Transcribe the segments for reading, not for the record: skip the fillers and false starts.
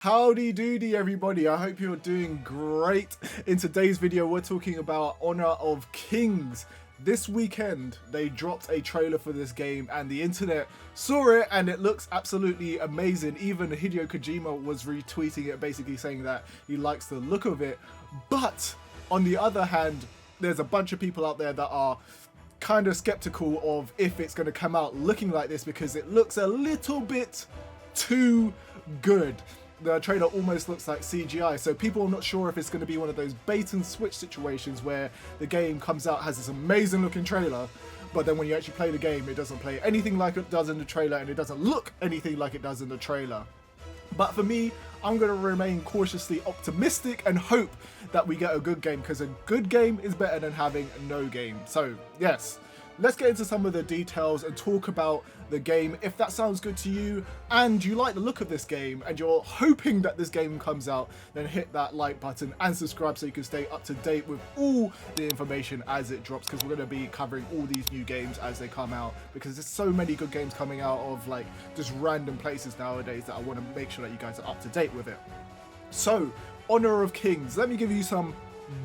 Howdy doody everybody, I hope you're doing great. In today's video we're talking about Honor of Kings. This weekend they dropped a trailer for this game and the internet saw it and it looks absolutely amazing. Even Hideo Kojima was retweeting it, basically saying that he likes the look of it. But on the other hand, there's a bunch of people out there that are kind of skeptical of if it's going to come out looking like this because it looks a little bit too good. The trailer almost looks like CGI, so people are not sure if it's going to be one of those bait and switch situations where the game comes out, has this amazing looking trailer, but then when you actually play the game it doesn't play anything like it does in the trailer and it doesn't look anything like it does in the trailer. But for me, I'm going to remain cautiously optimistic and hope that we get a good game, because a good game is better than having no game. So yes, let's get into some of the details and talk about the game. If that sounds good to you and you like the look of this game and you're hoping that this game comes out, then hit that like button and subscribe so you can stay up to date with all the information as it drops, because we're going to be covering all these new games as they come out, because there's so many good games coming out of like just random places nowadays that I want to make sure that you guys are up to date with it. So Honor of Kings, let me give you some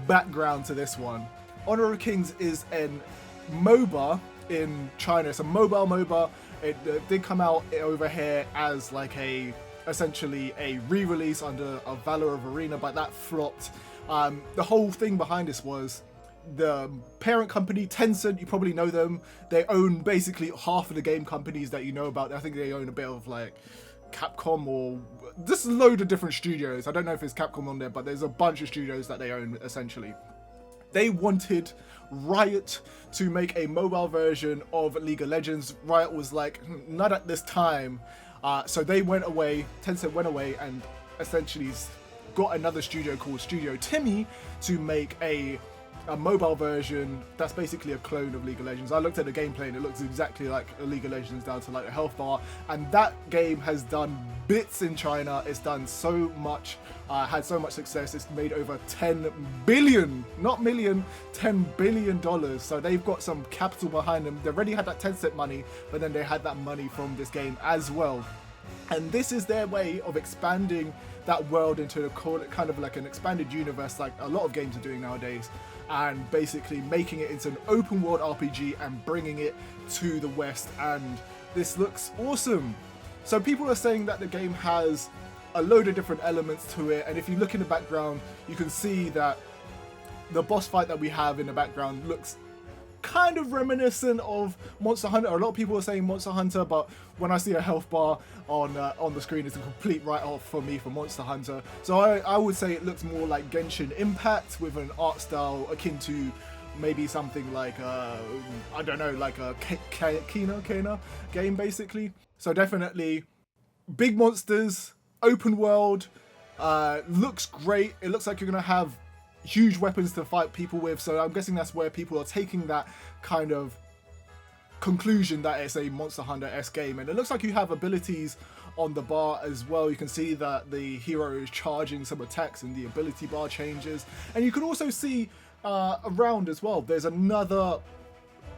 background to this one. Honor of Kings is an MOBA in China. It's a mobile MOBA. It did come out over here as like essentially a re-release under a Valor of Arena, but that flopped. The whole thing behind this was the parent company, Tencent, you probably know them. They own basically half of the game companies that you know about. I think they own a bit of like Capcom or just a load of different studios. I don't know if it's Capcom on there, but there's a bunch of studios that they own essentially. They wanted Riot to make a mobile version of League of Legends. Riot was like, not at this time. So they went away, Tencent went away and essentially got another studio called Studio Timmy to make a mobile version that's basically a clone of League of Legends. I looked at the gameplay and it looks exactly like a League of Legends down to like a health bar, and that game has done bits in China. It's done so much, had so much success. It's made over 10 billion, not million, $10 billion. So they've got some capital behind them. They already had that Tencent money, but then they had that money from this game as well. And this is their way of expanding that world into kind of like an expanded universe like a lot of games are doing nowadays, and basically making it into an open world RPG and bringing it to the West. And this looks awesome. So people are saying that the game has a load of different elements to it, and if you look in the background you can see that the boss fight that we have in the background looks kind of reminiscent of Monster Hunter. A lot of people are saying Monster Hunter, but when I see a health bar on the screen, it's a complete write-off for me for Monster Hunter. So I would say it looks more like Genshin Impact with an art style akin to maybe something like I don't know, like a Kena game basically. So definitely big monsters, open world, looks great. It looks like you're gonna have huge weapons to fight people with, so I'm guessing that's where people are taking that kind of conclusion that it's a Monster Hunter-esque game. And it looks like you have abilities on the bar as well. You can see that the hero is charging some attacks and the ability bar changes, and you can also see around as well there's another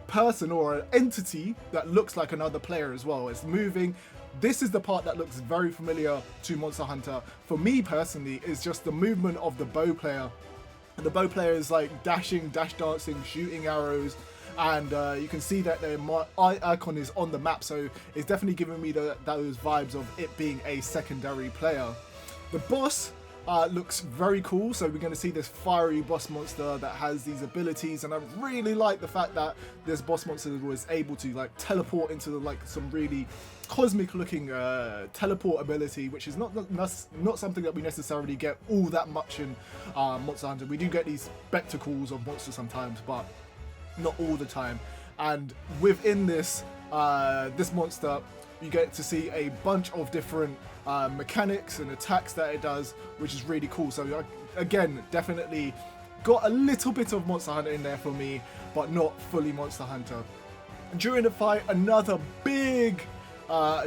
person or an entity that looks like another player as well. It's moving. This is the part that looks very familiar to Monster Hunter for me personally, is just the movement of the bow player. The bow player is like dashing, dash dancing, shooting arrows, and you can see that their icon is on the map, so it's definitely giving me those vibes of it being a secondary player. The boss looks very cool, so we're going to see this fiery boss monster that has these abilities, and I really like the fact that this boss monster was able to like teleport into like some really cosmic looking teleport ability, which is not something that we necessarily get all that much in Monster Hunter. We do get these spectacles of monsters sometimes, but not all the time. And within this this monster, you get to see a bunch of different mechanics and attacks that it does, which is really cool. So again, definitely got a little bit of Monster Hunter in there for me, but not fully Monster Hunter. During the fight, another big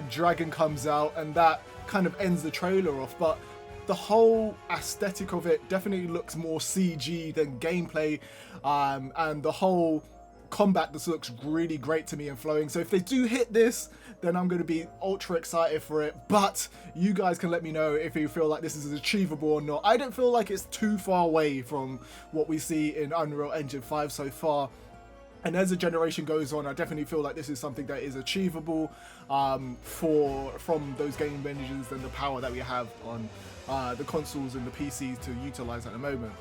dragon comes out, and that kind of ends the trailer off, but the whole aesthetic of it definitely looks more CG than gameplay, and the whole combat just looks really great to me and flowing. So if they do hit this, then I'm going to be ultra excited for it. But you guys can let me know if you feel like this is achievable or not. I don't feel like it's too far away from what we see in Unreal Engine 5 so far. And as the generation goes on, I definitely feel like this is something that is achievable from those game engines and the power that we have on the consoles and the PCs to utilize at the moment.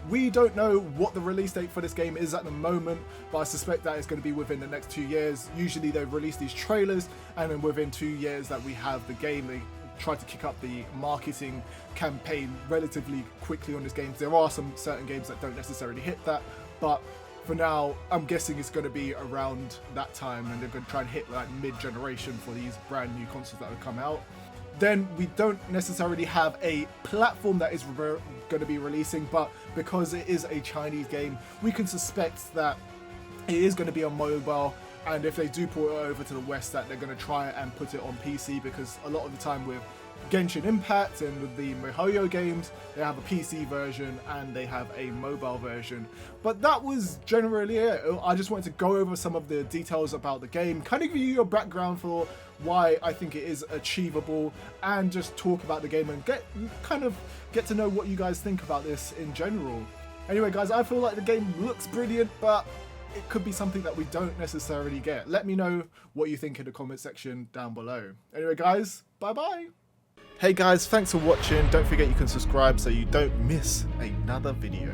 We don't know what the release date for this game is at the moment, but I suspect that it's going to be within the next 2 years. Usually they release these trailers, and then within 2 years that we have the game, they try to kick up the marketing campaign relatively quickly on this game. There are some certain games that don't necessarily hit that, but for now, I'm guessing it's going to be around that time, and they're going to try and hit like mid-generation for these brand new consoles that have come out. Then we don't necessarily have a platform that is going to be releasing, but because it is a Chinese game, we can suspect that it is going to be on mobile, and if they do port it over to the West, that they're going to try and put it on PC, because a lot of the time with Genshin Impact and with the MiHoYo games, they have a PC version and they have a mobile version. But that was generally it. I just wanted to go over some of the details about the game, kind of give you a background for why I think it is achievable, and just talk about the game and get to know what you guys think about this in general. Anyway guys, I feel like the game looks brilliant, but it could be something that we don't necessarily get. Let me know what you think in the comment section down below. Anyway guys, bye bye. Hey guys, thanks for watching. Don't forget you can subscribe so you don't miss another video.